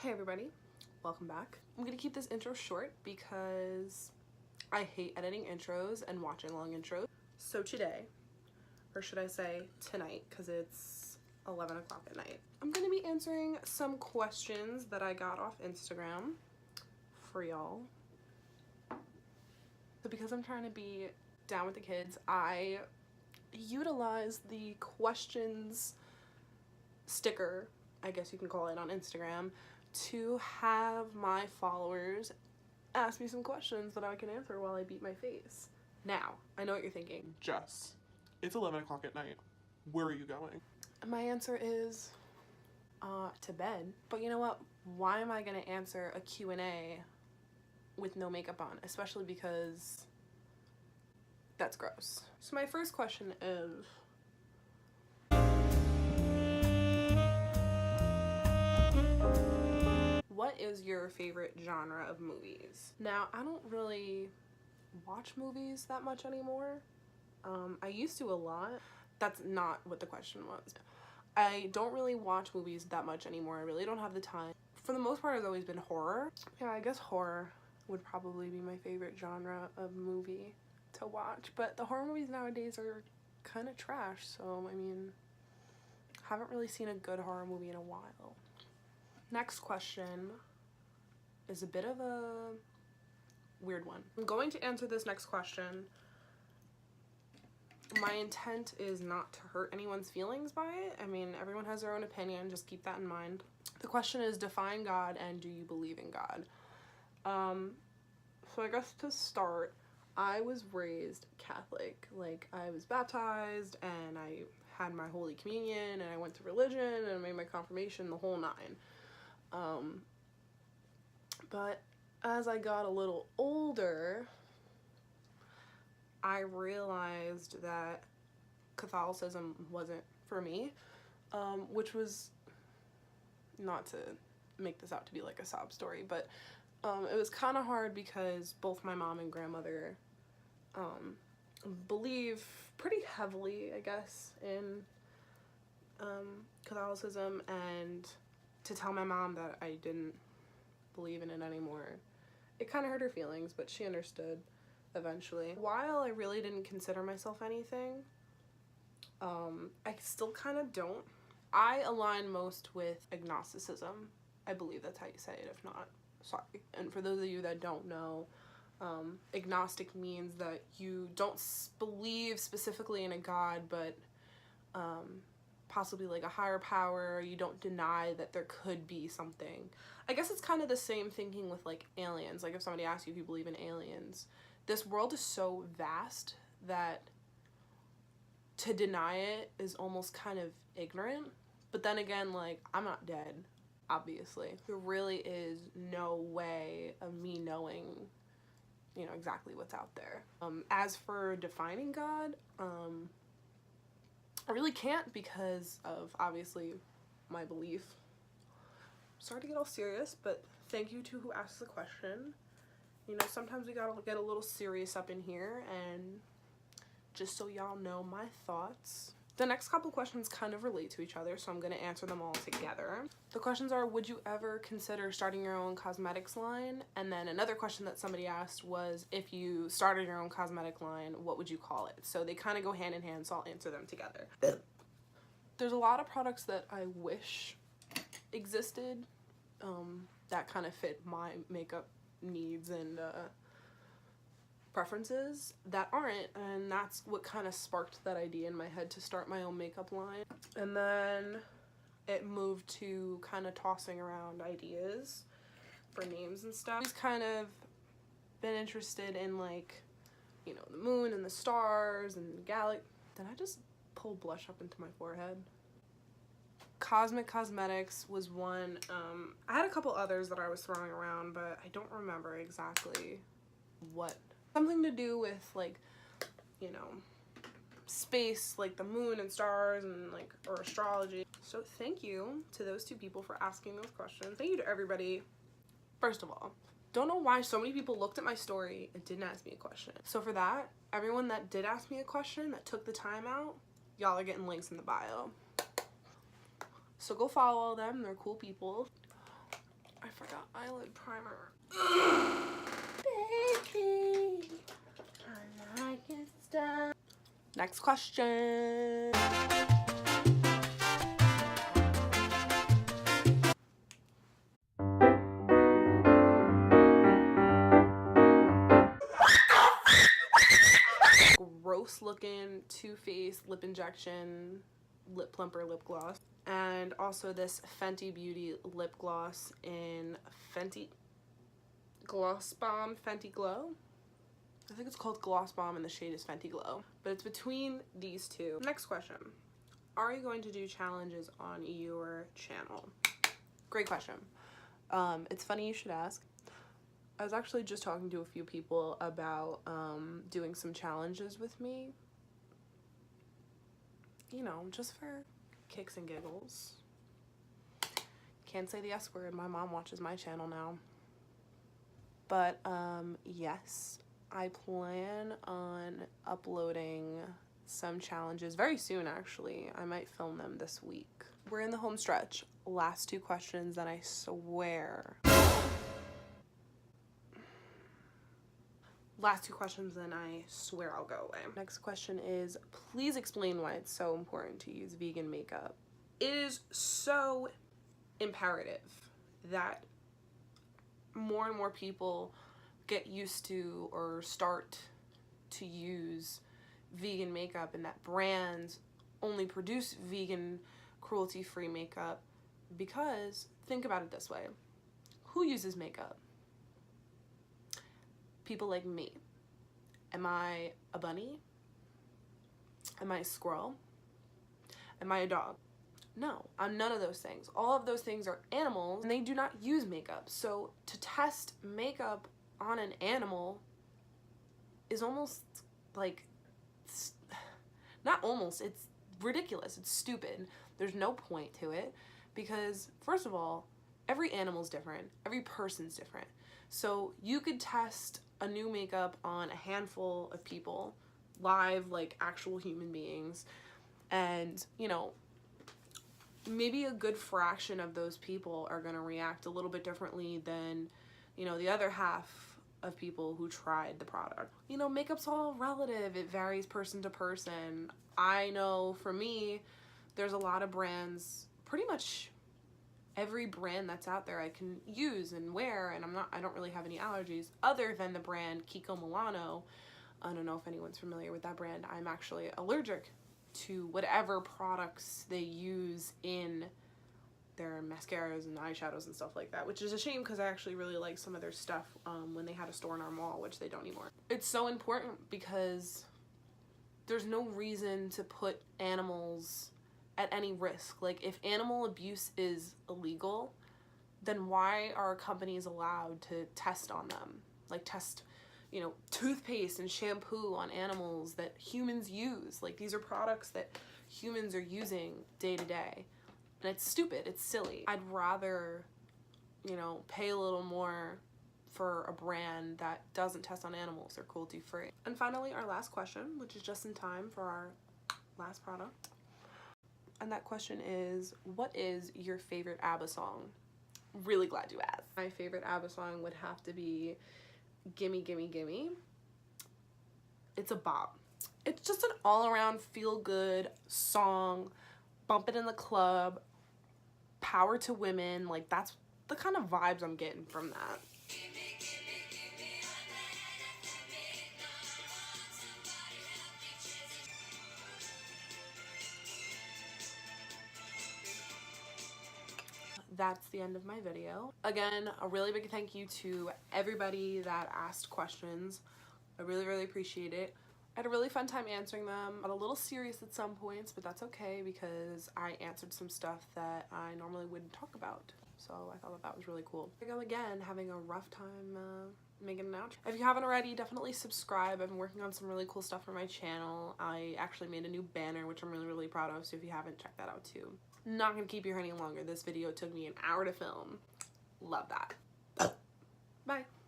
Hey everybody, welcome back. I'm gonna keep this intro short because I hate editing intros and watching long intros. So today, or should I say tonight, because it's 11 o'clock at night, I'm gonna be answering some questions that I got off Instagram for y'all. So because I'm trying to be down with the kids, I utilized the questions sticker, I guess you can call it, on Instagram to have my followers ask me some questions that I can answer while I beat my face. Now, I know what you're thinking. Jess, it's 11 o'clock at night. Where are you going? My answer is to bed. But you know what? Why am I gonna answer a Q&A with no makeup on? Especially because that's gross. So my first question is, what is your favorite genre of movies? Now, I don't really watch movies that much anymore. I used to a lot. That's not what the question was. I don't really watch movies that much anymore. I really don't have the time. For the most part, it's always been horror. Yeah, I guess horror would probably be my favorite genre of movie to watch. But the horror movies nowadays are kind of trash, so I mean, haven't really seen a good horror movie in a while. Next question is a bit of a weird one. I'm going to answer this next question. My intent is not to hurt anyone's feelings by it. I mean, everyone has their own opinion, just keep that in mind. The question is, define God and do you believe in God? So I guess to start, I was raised Catholic. Like, I was baptized and I had my Holy Communion and I went to religion and I made my confirmation, the whole nine. But as I got a little older, I realized that Catholicism wasn't for me, which was, not to make this out to be like a sob story, but it was kind of hard because both my mom and grandmother believe pretty heavily, I guess, in Catholicism, and to tell my mom that I didn't believe in it anymore, it kind of hurt her feelings, but she understood eventually. While I really didn't consider myself anything, I still kind of don't. I align most with agnosticism. I believe that's how you say it, if not, sorry. And for those of you that don't know, agnostic means that you don't believe specifically in a God, but possibly like a higher power. You don't deny that there could be something. I guess it's kind of the same thinking with like aliens. Like if somebody asks you if you believe in aliens, this world is so vast that to deny it is almost kind of ignorant. But then again, like, I'm not dead, obviously. There really is no way of me knowing, you know, exactly what's out there. As for defining God, I really can't because of, obviously, my belief. Sorry to get all serious, but thank you to who asked the question. You know, sometimes we gotta get a little serious up in here, and just so y'all know my thoughts. The next couple questions kind of relate to each other, so I'm gonna answer them all together. The questions are, would you ever consider starting your own cosmetics line? And then another question that somebody asked was, if you started your own cosmetic line, what would you call it? So they kind of go hand in hand, so I'll answer them together. There's a lot of products that I wish existed that kind of fit my makeup needs and preferences that aren't, and that's what kind of sparked that idea in my head to start my own makeup line. And then it moved to kind of tossing around ideas for names and stuff. I've kind of been interested in, like, you know, the moon and the stars and the galaxy. Did I just pull blush up into my forehead? Cosmic Cosmetics was one. I had a couple others that I was throwing around, but I don't remember exactly what. Something to do with, like, you know, space, like the moon and stars and, like, or astrology. So thank you to those two people for asking those questions. Thank you to everybody. First of all, don't know why so many people looked at my story and didn't ask me a question. So for that, everyone that did ask me a question, that took the time out, y'all are getting links in the bio. So go follow them, they're cool people. eyelid primer. Baby, I like it stuff. Next question. Gross looking Too Faced lip injection lip plumper lip gloss, and also this Fenty Beauty lip gloss in Fenty Gloss Bomb Fenty Glow. I think it's called Gloss Bomb and the shade is Fenty Glow, but it's between these two. Next question. Are you going to do challenges on your channel? Great question. It's funny you should ask. I was actually just talking to a few people about doing some challenges with me. You know, just for kicks and giggles. Can't say the S word. My mom watches my channel now. But yes, I plan on uploading some challenges very soon, actually. I might film them this week. We're in the home stretch. Last two questions, and I swear. Last two questions, then I swear I'll go away. Next question is, please explain why it's so important to use vegan makeup. It is so imperative that more and more people get used to or start to use vegan makeup, and that brands only produce vegan cruelty-free makeup, because think about it this way. Who uses makeup? People like me. Am I a bunny? Am I a squirrel? Am I a dog? No, I'm none of those things. All of those things are animals, and they do not use makeup. So to test makeup on an animal is almost like, not almost, it's ridiculous. It's stupid. There's no point to it, because first of all, every animal's different. Every person's different. So you could test a new makeup on a handful of people, live, like actual human beings, and, you know, maybe a good fraction of those people are gonna react a little bit differently than, you know, the other half of people who tried the product. You know, makeup's all relative. It varies person to person. I know for me, there's a lot of brands, pretty much every brand that's out there I can use and wear, and I don't really have any allergies other than the brand Kiko Milano. I don't know if anyone's familiar with that brand. I'm actually allergic to whatever products they use in their mascaras and eyeshadows and stuff like that, which is a shame, because I actually really like some of their stuff when they had a store in our mall, which they don't anymore. It's so important because there's no reason to put animals at any risk. Like, if animal abuse is illegal, then why are companies allowed to test on them? Like, test, you know, toothpaste and shampoo on animals that humans use. Like, these are products that humans are using day to day. And it's stupid. It's silly. I'd rather, you know, pay a little more for a brand that doesn't test on animals. They're cruelty free. And finally, our last question, which is just in time for our last product. And that question is, what is your favorite Abba song? Really glad you asked. My favorite Abba song would have to be Gimme Gimme Gimme. It's a bop. It's just an all-around feel-good song. Bump it in the club. Power to women. Like, that's the kind of vibes I'm getting from that. That's the end of my video. Again, a really big thank you to everybody that asked questions. I really, really appreciate it. I had a really fun time answering them. Got a little serious at some points, but that's okay, because I answered some stuff that I normally wouldn't talk about. So I thought that was really cool. Here I go again, having a rough time making an outro. If you haven't already, definitely subscribe. I've been working on some really cool stuff for my channel. I actually made a new banner, which I'm really, really proud of, so if you haven't, check that out too. Not gonna keep you here any longer. This video took me an hour to film. Love that. Bye.